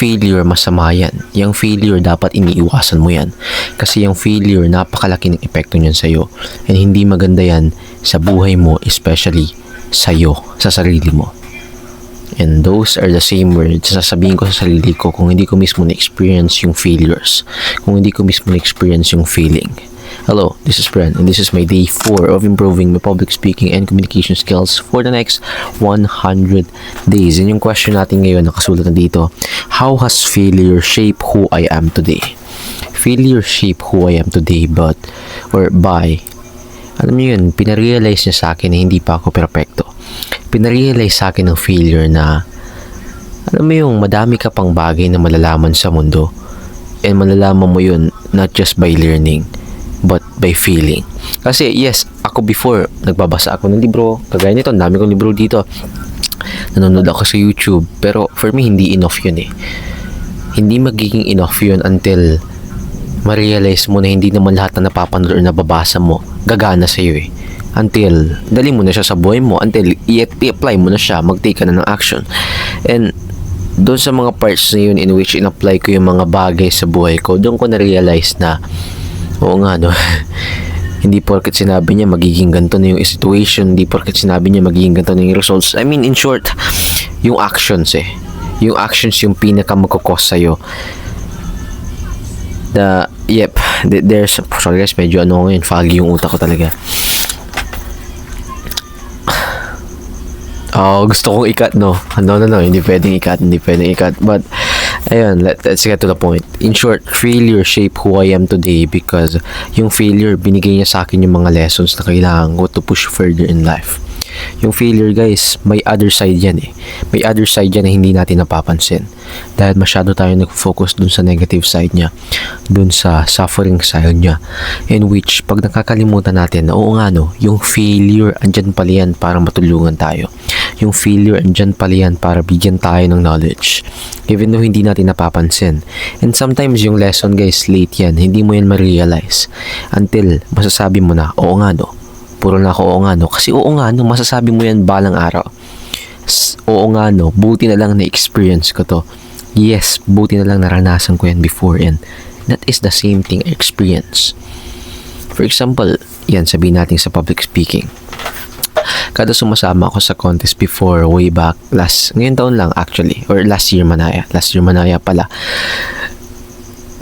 failure masama yan. Yung failure dapat iniiwasan mo yan. Kasi yung failure napakalaki ng epekto niyan sa'yo. And hindi maganda yan sa buhay mo, especially sa'yo, sa sarili mo. And those are the same words na sasabihin ko sa sarili ko kung hindi ko mismo na-experience yung failures. Kung hindi ko mismo na-experience yung failing. Hello, this is Bren and this is my day 4 of improving my public speaking and communication skills for the next 100 days. And yung question natin ngayon nakasulat na dito, how has failure shaped who I am today? Failure shaped who I am today by, alam niyo yun, pinarealize niya sa akin na hindi pa ako perfecto. Pinarealize sa akin ng failure na, alam mo yung madami ka pang bagay na malalaman sa mundo. And malalaman mo yun not just by learning, but by feeling. Kasi yes, ako before, nagbabasa ako ng libro, kagaya nito, ang dami kong libro dito. Nanonood ako sa YouTube, pero for me, hindi enough yun eh. Hindi magiging enough yun until ma-realize mo na hindi naman lahat na napapanood or nababasa mo, gagana sa'yo eh. Until, dali mo na siya sa buhay mo, until i-apply mo na siya, mag-take ka na ng action. And, doon sa mga parts na yun in which in-apply ko yung mga bagay sa buhay ko, doon ko na-realize na oo nga no, hindi porket sinabi niya magiging ganito na yung situation, hindi porket sinabi niya magiging ganito na yung results. I mean, in short, yung actions eh. Yung actions yung pinaka magkukos sa'yo. There's, sorry guys, medyo ano ngayon, foggy yung utak ko talaga. Gusto kong ikat, no, hindi pwedeng ikat. But, ayun, let's get to the point. In short, failure shaped who I am today because yung failure, binigay niya sa akin yung mga lessons na kailangan ko to push further in life. Yung failure, guys, may other side yan eh. May other side yan na hindi natin napapansin. Dahil masyado tayo nag-focus dun sa negative side niya, dun sa suffering side niya, in which, pag nakakalimutan natin na oo nga no, yung failure, andyan pala yan para matulungan tayo. Yung failure, andyan pala yan para bigyan tayo ng knowledge. Even though hindi natin napapansin. And sometimes yung lesson, guys, late yan. Hindi mo yan ma-realize until masasabi mo na, oo nga no, puro na ako oo nga no. Kasi oo nga no, masasabi mo yan balang araw. Oo nga no, buti na lang na-experience ko to. Yes, buti na lang naranasan ko yan before and that is the same thing I experience. For example, yan sabihin natin sa public speaking. Kada sumasama ako sa contest before, way back, ngayon taon lang actually, or last year Manaya pala,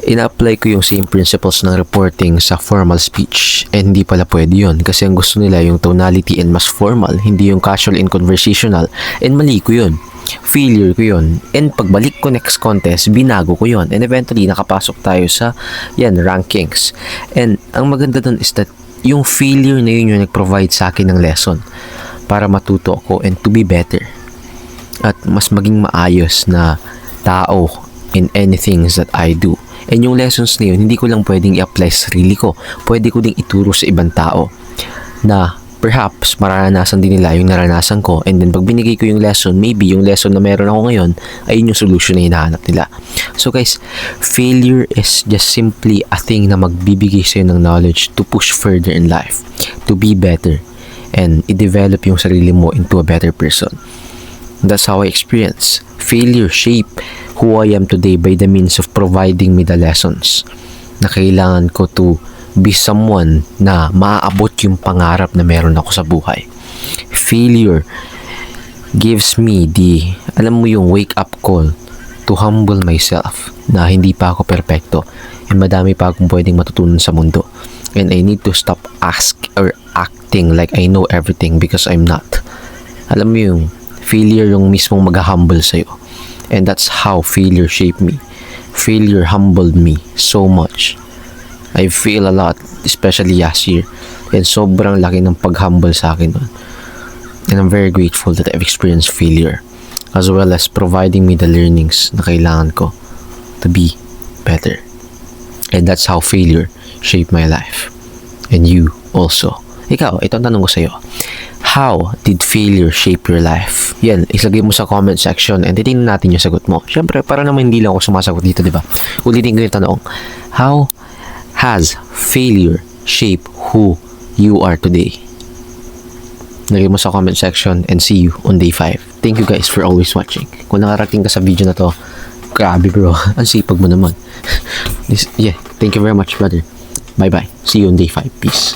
ina-apply ko yung same principles ng reporting sa formal speech. And hindi pala pwede yun kasi ang gusto nila yung tonality and mas formal, hindi yung casual and conversational. And mali ko yun. Failure ko yun. And pagbalik ko next contest, binago ko yun. And eventually, nakapasok tayo sa rankings. And ang maganda dun is that yung failure na yun yung nag-provide sa akin ng lesson para matuto ako and to be better. At mas maging maayos na tao in anything that I do. And yung lessons na yun, hindi ko lang pwedeng i-apply sa sarili ko. Pwede ko ding ituro sa ibang tao na perhaps maranasan din nila yung naranasan ko. And then pag binigay ko yung lesson, maybe yung lesson na meron ako ngayon ay yung solution na hinahanap nila. So guys, failure is just simply a thing na magbibigay sa'yo ng knowledge to push further in life, to be better, and i-develop yung sarili mo into a better person. That's how I experience. Failure shape who I am today by the means of providing me the lessons na kailangan ko to be someone na maaabot yung pangarap na meron ako sa buhay. Failure gives me alam mo yung wake up call to humble myself na hindi pa ako perfecto and madami pa akong pwedeng matutunan sa mundo. And I need to stop acting like I know everything because I'm not. Alam mo yung failure yung mismong mag-humble sa'yo. And that's how failure shaped me. Failure humbled me so much. I feel a lot, especially last year. And sobrang laki ng pag-humble sa akin nun. And I'm very grateful that I've experienced failure, as well as providing me the learnings na kailangan ko to be better. And that's how failure shaped my life. And you also. Ikaw, ito ang tanong ko sa'yo. How did failure shape your life? Yan, islagay mo sa comment section and titingnan natin yung sagot mo. Siyempre, para naman hindi lang ako sumasagot dito, di ba? Ulitin ko yung tanong. How has failure shaped who you are today? Lagay mo sa comment section and see you on day 5. Thank you guys for always watching. Kung nakarating ka sa video na to, Grabe bro, ang sipag mo naman. Yeah, thank you very much brother. Bye bye. See you on day 5. Peace.